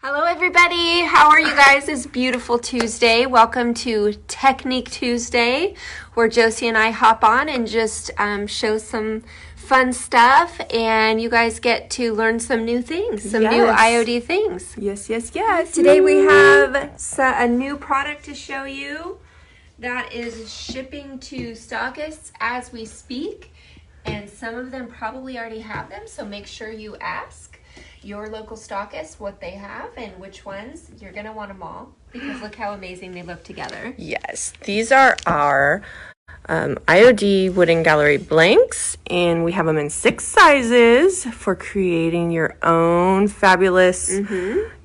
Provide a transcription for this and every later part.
Hello everybody, how are you guys this beautiful Tuesday? Welcome to Technique Tuesday, where Josie and I hop on and just show some fun stuff, and you guys get to learn some new things, some new IOD things. Yes. Today we have a new product to show you that is shipping to stockists as we speak, and some of them probably already have them, so make sure you ask your local stockist what they have and which ones. You're gonna want them all because look how amazing they look together. Yes, these are our IOD Wooden Gallery Blanks, and we have them in 6 sizes for creating your own fabulous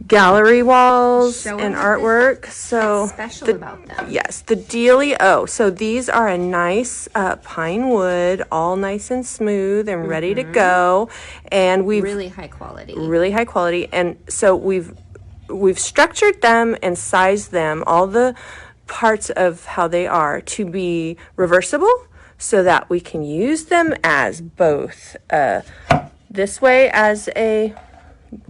gallery walls and artwork. So what's special about them? Yes, the dealio. So these are a nice pine wood, all nice and smooth and ready to go, and we've really high quality. And so we've structured them and sized them, all the parts of how they are, to be reversible so that we can use them as both this way as a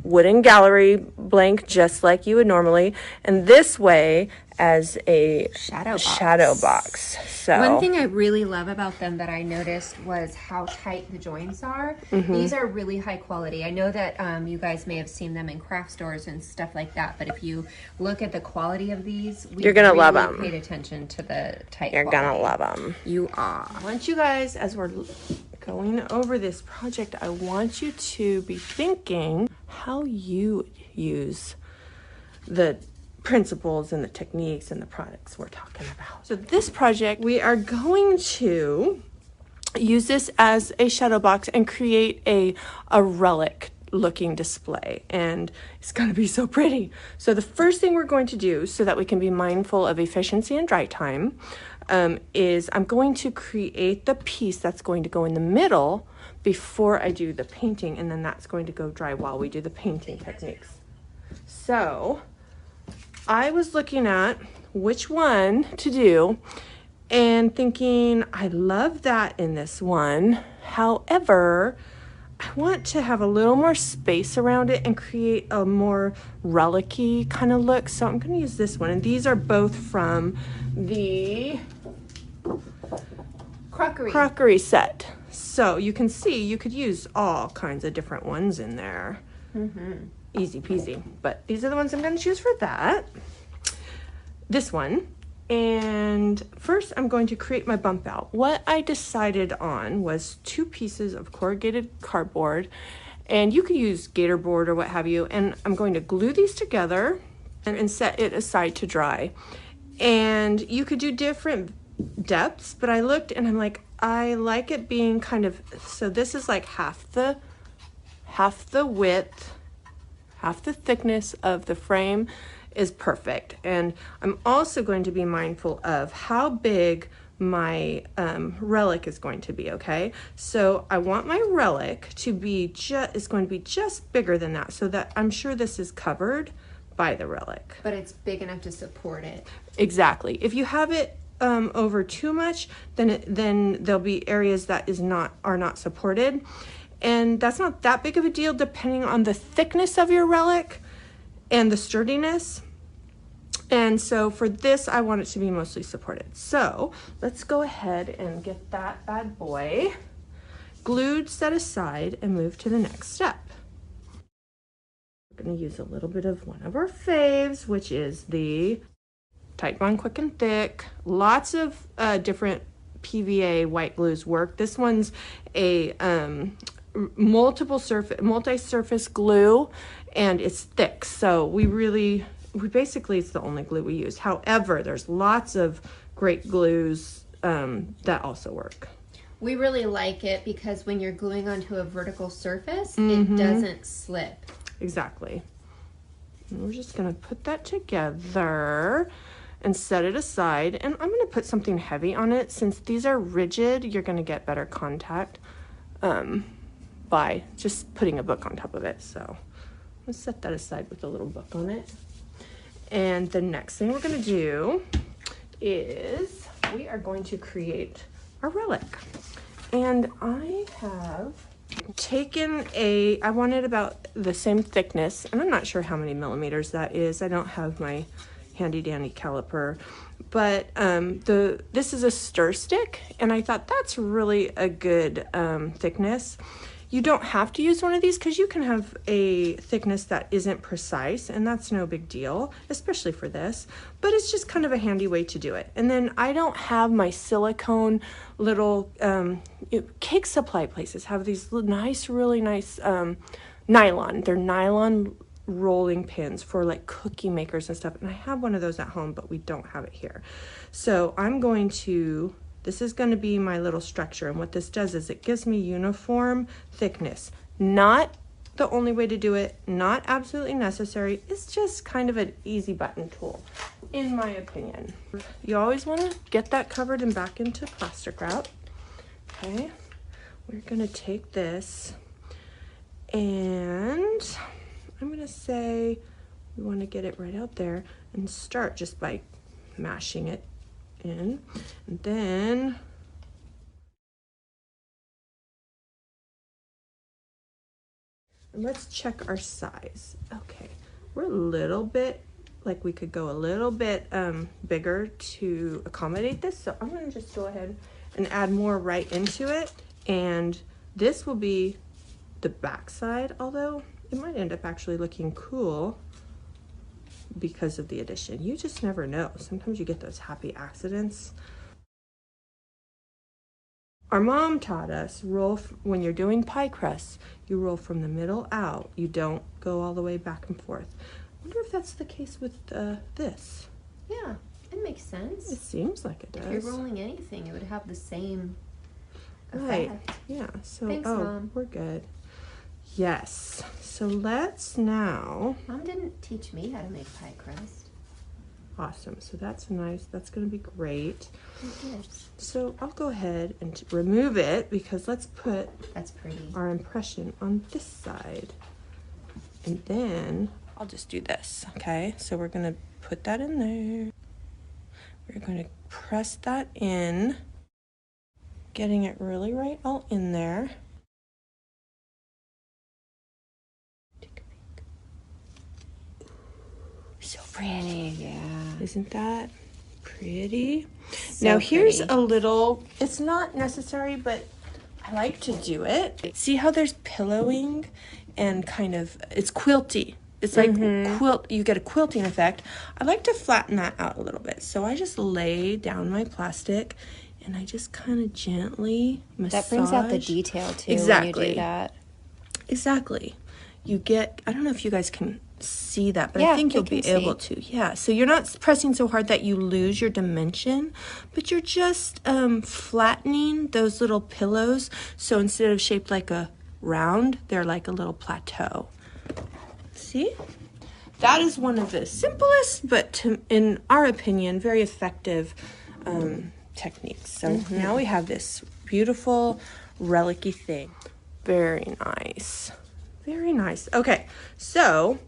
wooden gallery blank, just like you would normally, and this way as a shadow box. So one thing I really love about them that I noticed was how tight the joints are. These are really high quality. I know that you guys may have seen them in craft stores and stuff like that, but if you look at the quality of these, you're gonna love them. Paid attention to the tight You're quality. gonna love them. You are. I want you guys, as we're going over this project, I want you to be thinking how you use the principles and the techniques and the products we're talking about. So this project, we are going to use this as a shadow box and create a relic looking display, and it's going to be so pretty. So the first thing we're going to do, so that we can be mindful of efficiency and dry time, is I'm going to create the piece that's going to go in the middle before I do the painting, and then that's going to go dry while we do the painting techniques. So I was looking at which one to do and thinking, I love that in this one. However, I want to have a little more space around it and create a more relic-y kind of look. So I'm going to use this one. And these are both from the Crockery set. So you can see you could use all kinds of different ones in there. Easy peasy. But these are the ones I'm going to choose for that. This one. And first I'm going to create my bump out. What I decided on was 2 pieces of corrugated cardboard, and you could use gator board or what have you, and I'm going to glue these together and set it aside to dry. And you could do different depths, but I looked and I'm like, I like it being kind of, so this is like half the width, half the thickness of the frame is perfect. And I'm also going to be mindful of how big my relic is going to be, okay? So I want my relic to be is going to be just bigger than that, so that I'm sure this is covered by the relic. But it's big enough to support it. Exactly. If you have it over too much, then there'll be areas that are not supported. And that's not that big of a deal depending on the thickness of your relic and the sturdiness. And so for this, I want it to be mostly supported. So let's go ahead and get that bad boy glued, set aside, and move to the next step. We're going to use a little bit of one of our faves, which is the Tight Bond Quick and Thick. Lots of different PVA white glues work. This one's a multi-surface glue, and it's thick, so we basically, it's the only glue we use. However, there's lots of great glues that also work. We really like it because when you're gluing onto a vertical surface, it doesn't slip. Exactly. And we're just gonna put that together and set it aside, and I'm gonna put something heavy on it. Since these are rigid, you're gonna get better contact by just putting a book on top of it. So let's set that aside with a little book on it. And the next thing we're gonna do is we are going to create our relic. And I have taken I wanted about the same thickness, and I'm not sure how many millimeters that is. I don't have my handy dandy caliper, but this is a stir stick, and I thought that's really a good thickness. You don't have to use one of these because you can have a thickness that isn't precise, and that's no big deal, especially for this, but it's just kind of a handy way to do it. And then I don't have my silicone little cake supply places have these really nice nylon. They're nylon rolling pins for like cookie makers and stuff, and I have one of those at home, but we don't have it here. So this is going to be my little structure, and what this does is it gives me uniform thickness. Not the only way to do it, not absolutely necessary. It's just kind of an easy button tool, in my opinion. You always want to get that covered and back into plastic wrap. Okay, we're going to take this, and I'm going to say we want to get it right out there and start just by mashing it in, and then let's check our size. Okay, we're a little bit, like we could go a little bit bigger to accommodate this, so I'm going to just go ahead and add more right into it, and this will be the back side, although it might end up actually looking cool because of the addition. You just never know. Sometimes you get those happy accidents. Our mom taught us when you're doing pie crusts, you roll from the middle out. You don't go all the way back and forth. I wonder if that's the case with this. Yeah, it makes sense. It seems like it does. If you're rolling anything, it would have the same effect. Right. Yeah. So Thanks, Mom. We're good. Yes. So let's now. Mom didn't teach me how to make pie crust. Awesome. So that's nice. That's going to be great. Good. So I'll go ahead and remove it because let's put That's pretty. our impression on this side. And then I'll just do this. Okay. So we're going to put that in there. We're going to press that in, getting it really right all in there. So pretty, yeah. Isn't that pretty? So now here's pretty. a little, it's not necessary, but I like to do it. See how there's pillowing and kind of, it's quilty. It's like quilt, you get a quilting effect. I like to flatten that out a little bit. So I just lay down my plastic and I just kind of gently massage. That brings out the detail too Exactly. when you do that. Exactly. You get, I don't know if you guys can see that, but Yeah, I think you'll we be can able to. Yeah, so you're not pressing so hard that you lose your dimension, but you're just flattening those little pillows. So instead of shaped like a round, they're like a little plateau. See? That is one of the simplest, but in our opinion, very effective techniques. So now we have this beautiful relic-y thing. Very nice. Very nice. Okay, so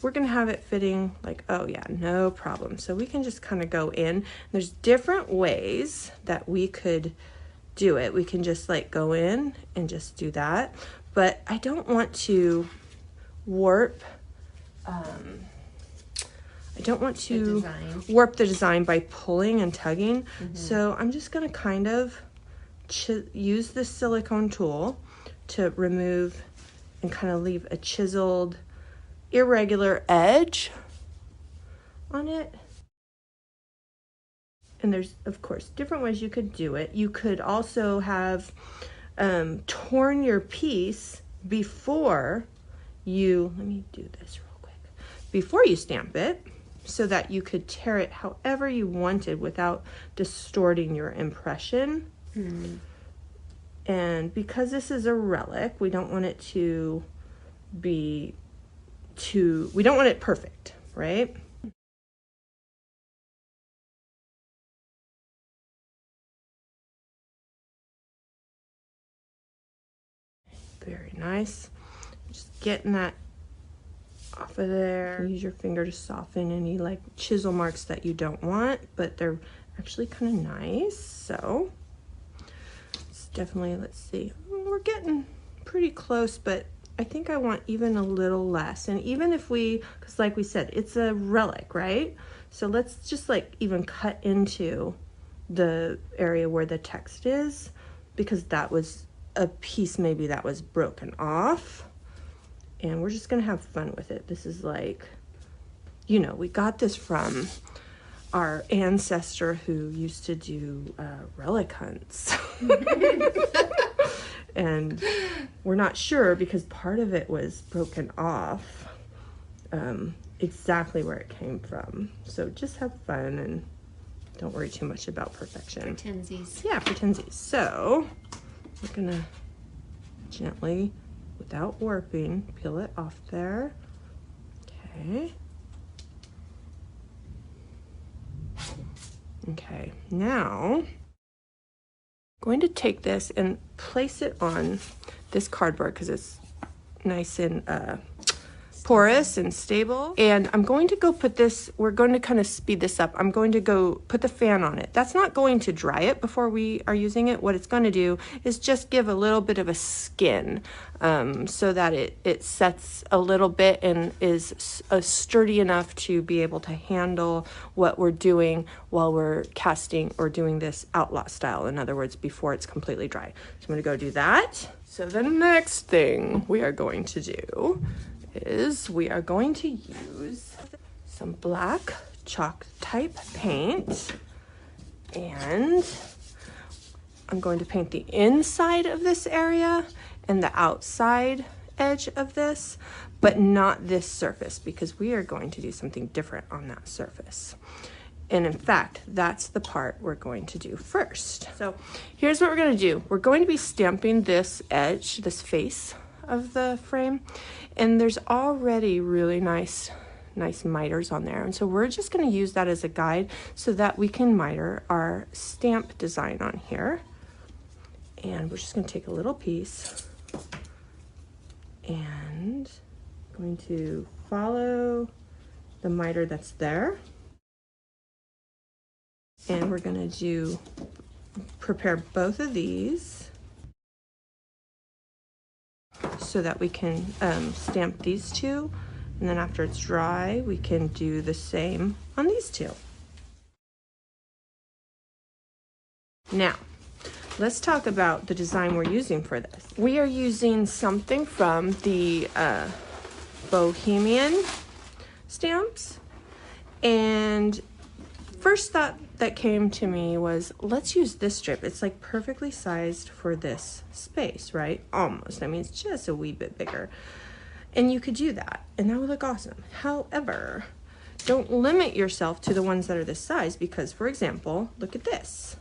we're gonna have it fitting like, oh yeah, no problem. So we can just kind of go in. There's different ways that we could do it. We can just like go in and just do that. But I don't want to warp, warp the design by pulling and tugging. So I'm just gonna kind of use this silicone tool to remove and kind of leave a chiseled, irregular edge on it. And there's, of course, different ways you could do it. You could also have torn your piece before you, let me do this real quick, before you stamp it, so that you could tear it however you wanted without distorting your impression. And because this is a relic, we don't want it to be we don't want it perfect, right? Very nice. Just getting that off of there. Use your finger to soften any like chisel marks that you don't want, but they're actually kind of nice. So it's definitely, let's see, we're getting pretty close, but I think I want even a little less. And even if we, because like we said, it's a relic, right? So let's just like even cut into the area where the text is, because that was a piece maybe that was broken off. And we're just gonna have fun with it. This is like, you know, we got this from our ancestor who used to do relic hunts. And we're not sure because part of it was broken off, exactly where it came from. So just have fun and don't worry too much about perfection. Pretensies. Yeah, pretensies. So we're gonna gently, without warping, peel it off there. Okay. Okay, now I'm going to take this and place it on this cardboard because it's nice and porous and stable. And I'm going to go put this, we're going to kind of speed this up. I'm going to go put the fan on it. That's not going to dry it before we are using it. What it's going to do is just give a little bit of a skin so that it sets a little bit and is sturdy enough to be able to handle what we're doing while we're casting or doing this outlaw style. In other words, before it's completely dry. So I'm going to go do that. So the next thing we are going to do is we are going to use some black chalk type paint, and I'm going to paint the inside of this area and the outside edge of this, but not this surface because we are going to do something different on that surface. And in fact, that's the part we're going to do first. So here's what we're going to do. We're going to be stamping this edge, this face of the frame, and there's already really nice miters on there, and so we're just going to use that as a guide so that we can miter our stamp design on here. And we're just going to take a little piece and going to follow the miter that's there, and we're going to prepare both of these so that we can stamp these two, and then after it's dry we can do the same on these two. Now let's talk about the design we're using for this. We are using something from the Bohemia Stamps, and first thought that came to me was, let's use this strip. It's like perfectly sized for this space, right? Almost. I mean, it's just a wee bit bigger. And you could do that, and that would look awesome. However, don't limit yourself to the ones that are this size because, for example, look at this.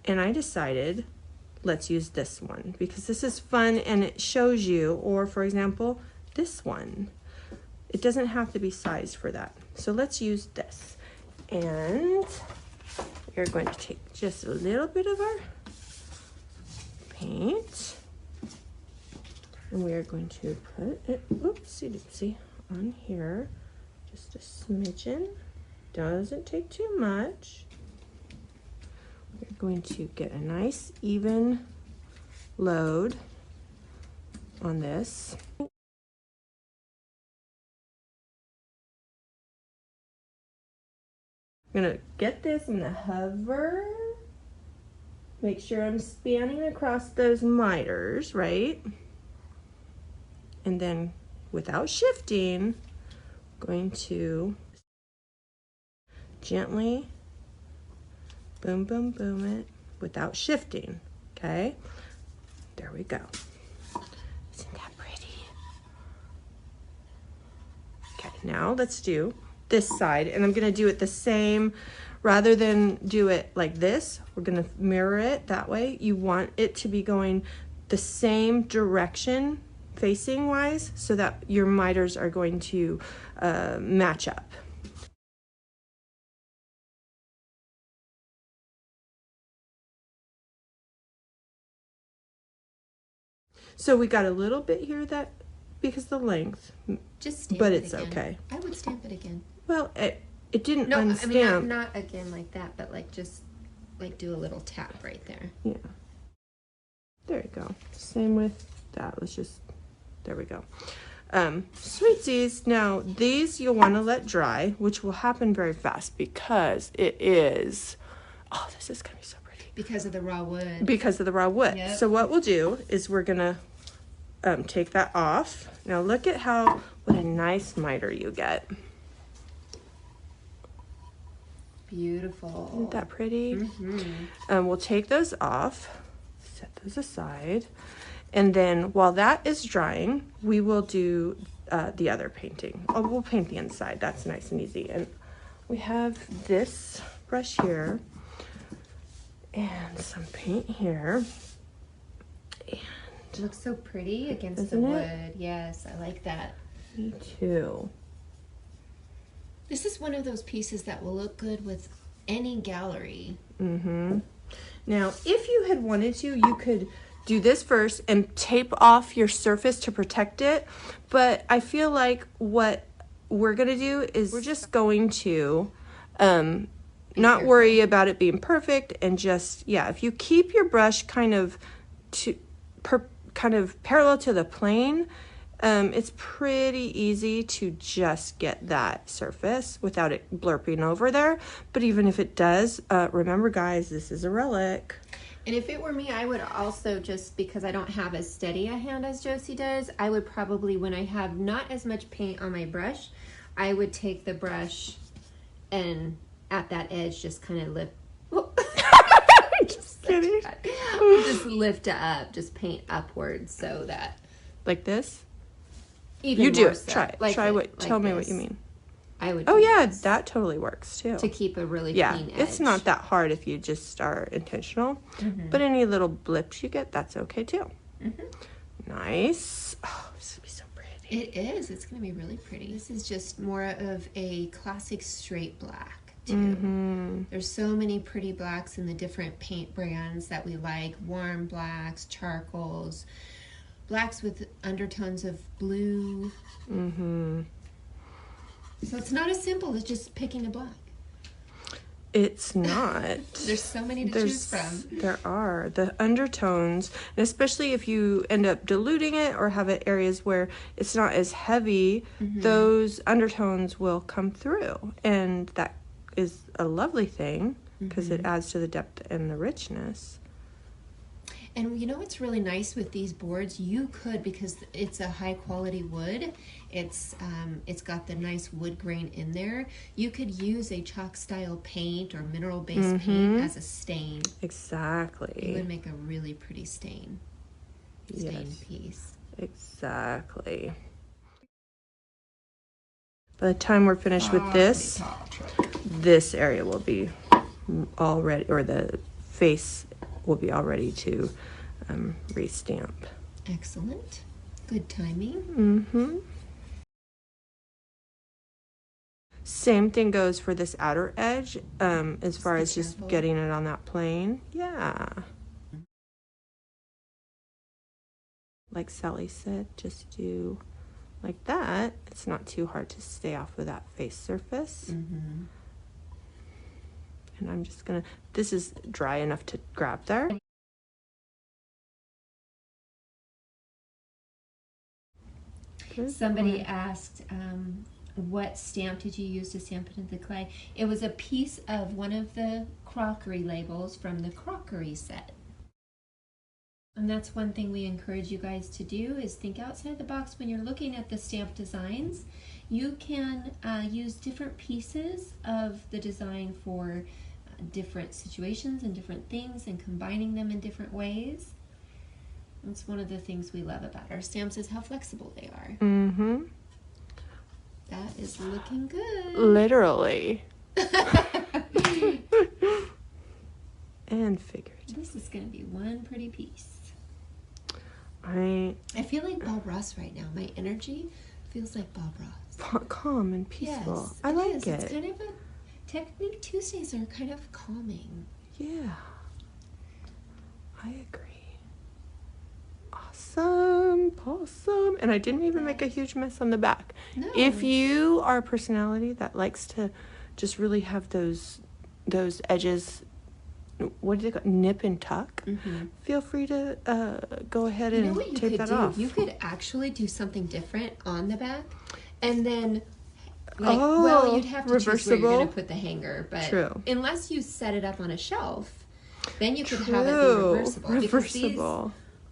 And I decided, let's use this one because this is fun and it shows you, or for example, this one. It doesn't have to be sized for that. So let's use this. And we're going to take just a little bit of our paint, and we are going to put it, oopsie doopsie, on here, just a smidgen. Doesn't take too much. We're going to get a nice even load on this. I'm gonna get this, I'm gonna hover, make sure I'm spanning across those miters, right? And then without shifting, I'm going to gently boom, boom, boom it without shifting, okay? There we go. Isn't that pretty? Okay, now let's do this side, and I'm gonna do it the same. Rather than do it like this, we're gonna mirror it that way. You want it to be going the same direction facing wise so that your miters are going to match up. So we got a little bit here that because the length, Just stamp but it it's again. okay. I would stamp it again. Well, it didn't No, unstamp. I mean not again like that, but like just like do a little tap right there. Yeah. There you go. Same with that. Let's just, there we go. Sweetsies, now these you'll want to let dry, which will happen very fast because it is, oh, this is going to be so pretty. Because of the raw wood. Because of the raw wood. Yep. So what we'll do is we're going to take that off. Now look at what a nice miter you get. Beautiful. Isn't that pretty? Mm-hmm. We'll take those off, set those aside, and then while that is drying, we will do the other painting. Oh, we'll paint the inside. That's nice and easy. And we have this brush here and some paint here. And It looks so pretty against Isn't the it? wood. Yes, I like that. me too. This is one of those pieces that will look good with any gallery. Mm-hmm. Now, if you had wanted to, you could do this first and tape off your surface to protect it. But I feel like what we're going to do is we're just going to not worry about it being perfect and just, yeah, if you keep your brush kind of parallel to the plane, it's pretty easy to just get that surface without it blurping over there. But even if it does, remember guys, this is a relic. And if it were me, I would also, just because I don't have as steady a hand as Josie does, I would probably, when I have not as much paint on my brush, I would take the brush and at that edge just kind of lift. Just kidding. Just lift it up, just paint upwards so that. Like this? Even You do more it. so. Try it. Like Try it, what. like Tell me what this. you mean. I would. Oh do yeah, this that totally works too. to keep a really Yeah, clean edge. it's not that hard if you just are intentional. Mm-hmm. But any little blips you get, that's okay too. Mm-hmm. Nice. Oh, this would be so pretty. It is. It's going to be really pretty. This is just more of a classic straight black too. Mm-hmm. There's so many pretty blacks in the different paint brands that we like. Warm blacks, charcoals, blacks with undertones of blue. Mm-hmm. So it's not as simple as just picking a black. It's not. There's so many to choose from. There are. The undertones, and especially if you end up diluting it or have it areas where it's not as heavy, those undertones will come through. And that is a lovely thing because it adds to the depth and the richness. And you know what's really nice with these boards? You could, because it's a high quality wood, it's got the nice wood grain in there. You could use a chalk style paint or mineral based paint as a stain. Exactly. It would make a really pretty stain piece. Exactly. By the time we're finished with this area will be all ready, or the face will be all ready to restamp. Excellent. Good timing. Mm-hmm. Same thing goes for this outer edge, as far as just careful. getting it on that plane. Yeah. Like Sally said, just do like that. It's not too hard to stay off of that face surface. Mm-hmm. And I'm just gonna, this is dry enough to grab there. Somebody asked, what stamp did you use to stamp it into the clay? It was a piece of one of the crockery labels from the crockery set. And that's one thing we encourage you guys to do, is think outside the box when you're looking at the stamp designs. You can use different pieces of the design for different situations and different things, and combining them in different ways. That's one of the things we love about our stamps, is how flexible they are. Mm-hmm. That is looking good. Literally. And figurative. This is going to be one pretty piece. I feel like Bob Ross right now. My energy feels like Bob Ross. calm and peaceful. Yes, I like is. it. It's kind of a Technique Tuesdays are kind of calming. Yeah. I agree. Awesome. And I didn't even make a huge mess on the back. No. If you are a personality that likes to just really have those edges what do they call, nip and tuck, feel free to go ahead and tape that off. You could actually do something different on the back, and then well, you'd have to choose where you're going to put the hanger, but unless you set it up on a shelf, then you could have it be reversible. Because these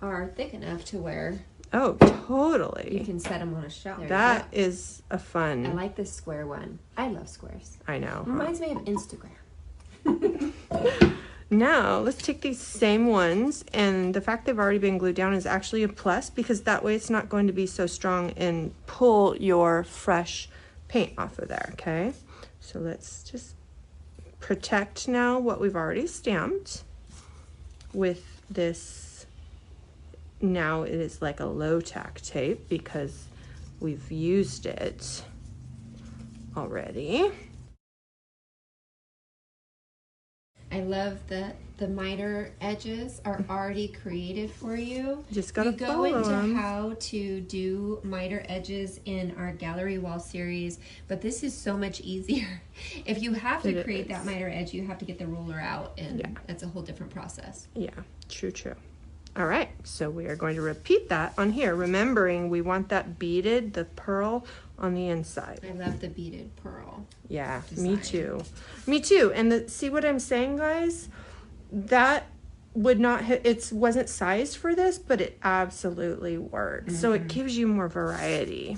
are thick enough to where totally you can set them on a shelf. That is a fun. I like this square one. I love squares. I know. Reminds me of Instagram. Now let's take these same ones, and the fact they've already been glued down is actually a plus, because that way it's not going to be so strong and pull your fresh paint off of there. Okay, so let's just protect now what we've already stamped with this. Now it is like a low tack tape because we've used it already. I love that the miter edges are already created for you. Just gotta follow them. We go into how to do miter edges in our gallery wall series, but this is so much easier. If you have to create that miter edge, you have to get the ruler out, and that's a whole different process. Yeah, true. All right, so we are going to repeat that on here, remembering we want that beaded, the pearl on the inside. I love the beaded pearl. Yeah, design. Me too. And see what I'm saying, guys? That would not hit, it wasn't sized for this, but it absolutely works. So it gives you more variety.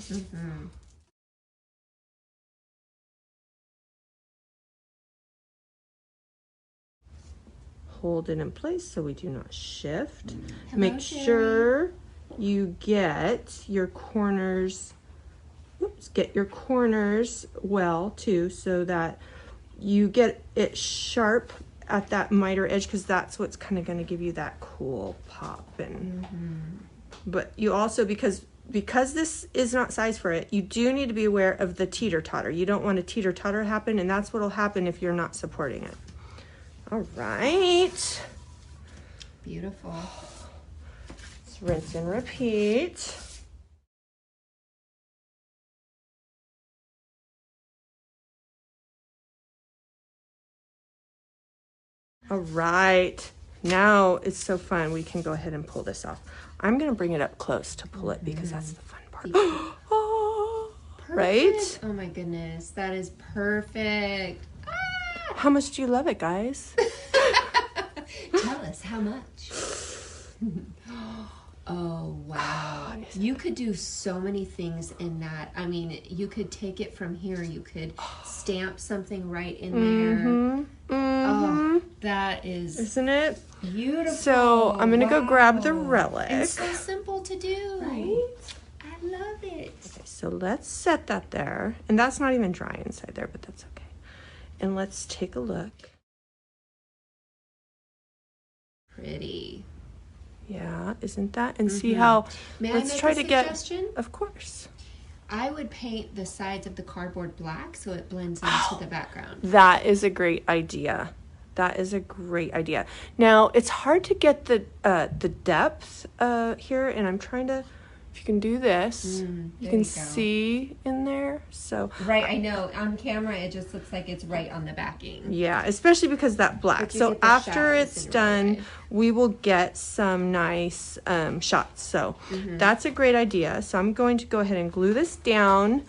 Hold it in place so we do not shift. Make sure you get your corners, well too, so that you get it sharp at that miter edge, because that's what's kind of going to give you that cool pop. And but you also, because this is not sized for it, you do need to be aware of the teeter-totter. You don't want a teeter-totter happen, and that's what will happen if you're not supporting it. All right. Beautiful. Let's rinse and repeat. All right. Now it's so fun. We can go ahead and pull this off. I'm going to bring it up close to pull it, because that's the fun part. Oh, right? Oh my goodness. That is perfect. How much do you love it, guys? Tell us how much. Oh, wow. You could do so many things in that. I mean, you could take it from here. You could stamp something right in there. Oh, that is... Isn't it? Beautiful. So I'm going to go grab the relic. It's so simple to do. Right? I love it. Okay, so let's set that there. And that's not even dry inside there, but that's okay. And let's take a look. Pretty. Yeah, isn't that? And see how, let's try to get, suggestion? Of course. I would paint the sides of the cardboard black so it blends into the background. That is a great idea. That is a great idea. Now, it's hard to get the depth here, and I'm trying to, if you can do this, you can see in there. So right, I know. On camera, it just looks like it's right on the backing. Yeah, especially because that black. So after it's done, we will get some nice shots. So that's a great idea. So I'm going to go ahead and glue this down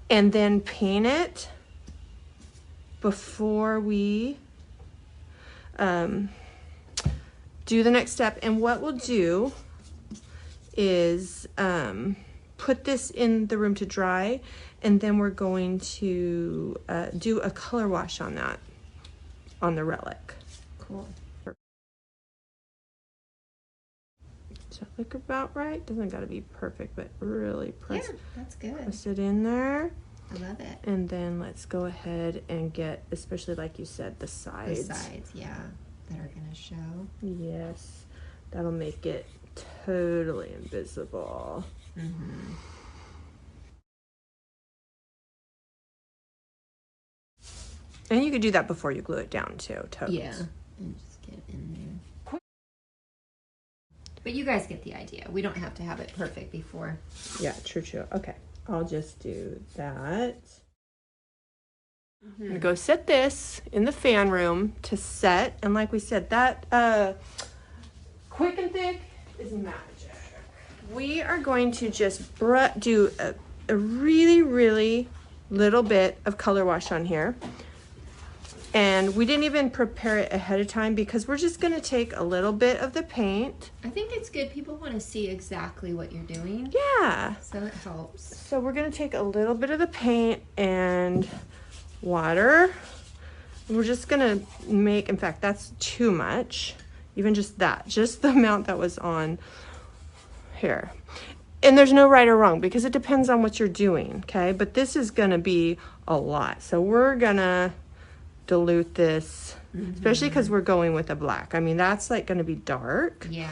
and then paint it before we do the next step. And what we'll do is put this in the room to dry, and then we're going to do a color wash on that, on the relic. Cool. Does that look about right? Doesn't got to be perfect, but really press, that's good. Press it in there. I love it. And then let's go ahead and get, especially like you said, the sides. The sides, yeah, that are going to show. Yes, that'll make it totally invisible. And you could do that before you glue it down too. Totes. Yeah, and just get it in there. But you guys get the idea. We don't have to have it perfect before. Yeah, true. Okay, I'll just do that. I'm gonna go set this in the fan room to set, and like we said, that quick and thick is magic. We are going to just do a really, really little bit of color wash on here. And we didn't even prepare it ahead of time because we're just going to take a little bit of the paint. I think it's good. People want to see exactly what you're doing. Yeah. So it helps. So we're going to take a little bit of the paint and water. We're just going to make, in fact, that's too much. Even just that, just the amount that was on here. And there's no right or wrong because it depends on what you're doing, okay? But this is going to be a lot. So we're going to dilute this, especially because we're going with a black. I mean, that's like going to be dark. Yeah.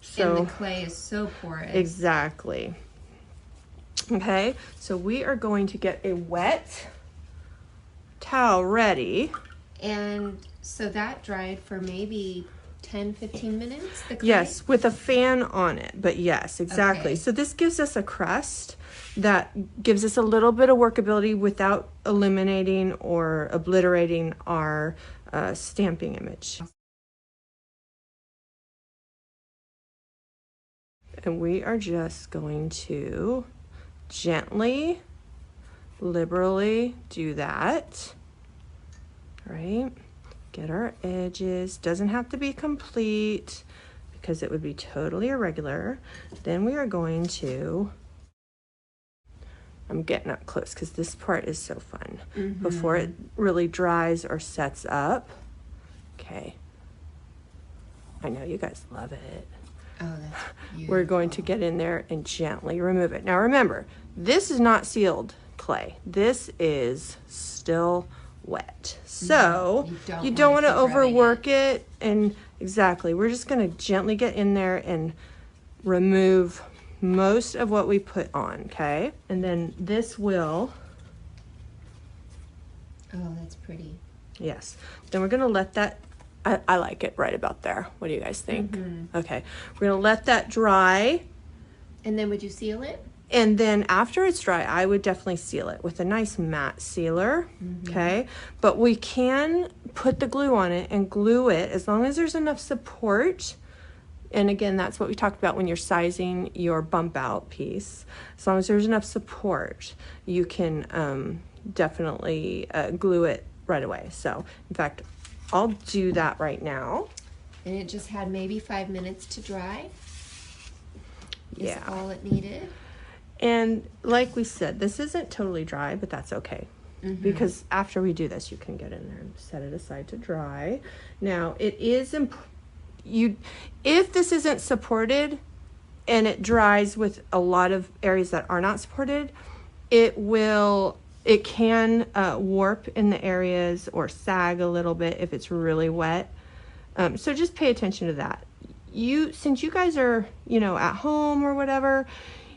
So and the clay is so porous. Exactly. Okay, so we are going to get a wet towel ready. And so that dried for maybe 10-15 minutes, the clay? Yes, with a fan on it, but yes, exactly. Okay. So this gives us a crust that gives us a little bit of workability without eliminating or obliterating our stamping image. And we are just going to gently, liberally do that, right? Get our edges, doesn't have to be complete because it would be totally irregular. Then we are going to, I'm getting up close because this part is so fun. Before it really dries or sets up. Okay. I know you guys love it. Oh, that's beautiful. We're going to get in there and gently remove it. Now remember, this is not sealed clay. This is still wet. So you don't want to overwork it. And exactly, we're just going to gently get in there and remove most of what we put on, okay? And then this will, oh, that's pretty. yes. Then we're going to let that, I like it right about there. What do you guys think? Okay, we're going to let that dry. And then would you seal it? And then after it's dry, I would definitely seal it with a nice matte sealer, okay? But we can put the glue on it and glue it as long as there's enough support. And again, that's what we talked about when you're sizing your bump out piece. As long as there's enough support, you can definitely glue it right away. So, in fact, I'll do that right now. And it just had maybe 5 minutes to dry? Yeah. Is all it needed? And like we said, this isn't totally dry, but that's okay. Because after we do this, you can get in there and set it aside to dry. Now, it is if this isn't supported and it dries with a lot of areas that are not supported, it can warp in the areas or sag a little bit if it's really wet. So just pay attention to that. Since you guys are, at home or whatever,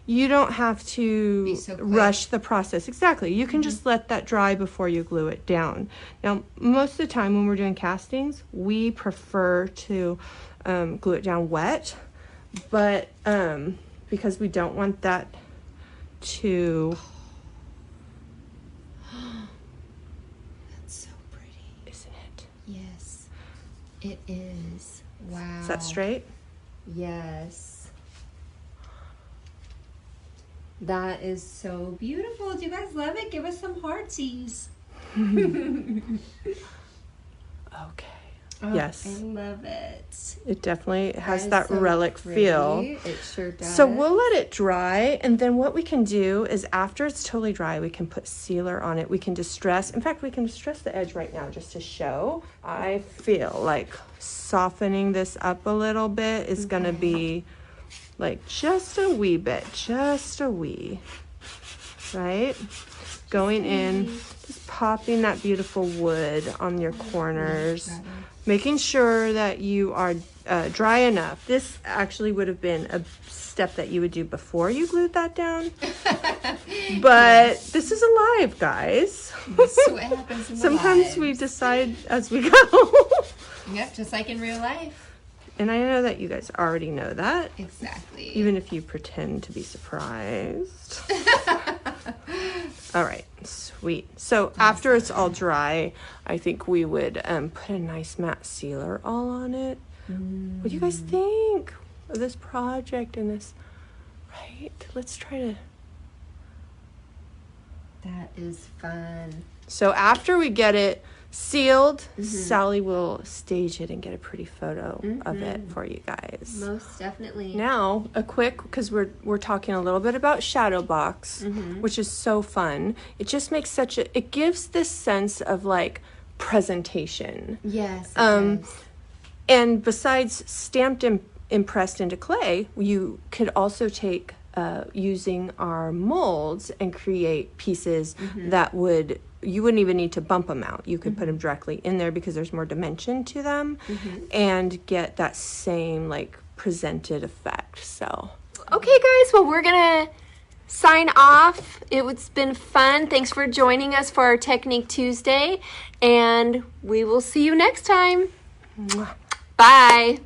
you don't have to rush the process. Exactly. You can just let that dry before you glue it down. Now, most of the time when we're doing castings, we prefer to glue it down wet, but because we don't want that to... That's so pretty. Isn't it? Yes, it is. Wow. Is that straight? Yes. That is so beautiful. Do you guys love it? Give us some heartsies. Okay. Oh, yes. I love it. It definitely has That that is so relic pretty. feel. It sure does. So we'll let it dry, and then what we can do is after it's totally dry, we can put sealer on it. We can distress. In fact, we can distress the edge right now just to show. I feel like softening this up a little bit is going to be like just a wee bit, just a wee, right? Going in, just popping that beautiful wood on your corners, making sure that you are dry enough. This actually would have been a step that you would do before you glued that down. But this is alive, guys. This is what happens in the Sometimes lives. we decide as we go. Yep, just like in real life. And I know that you guys already know that. Exactly. Even if you pretend to be surprised. All right, sweet. So after it's all dry, I think we would put a nice matte sealer all on it. What do you guys think of this project and this? Right, let's try to. That is fun. So after we get it sealed, Sally will stage it and get a pretty photo of it for you guys. Most definitely. Now, a quick, because we're talking a little bit about shadow box, which is so fun. It just makes it gives this sense of like presentation. Yes, it does. And besides stamped and impressed into clay, you could also take using our molds and create pieces that you wouldn't even need to bump them out. You could put them directly in there because there's more dimension to them and get that same like presented effect. So Okay, guys, well, we're gonna sign off. It's been fun. Thanks for joining us for our Technique Tuesday, and we will see you next time. mwah. Bye.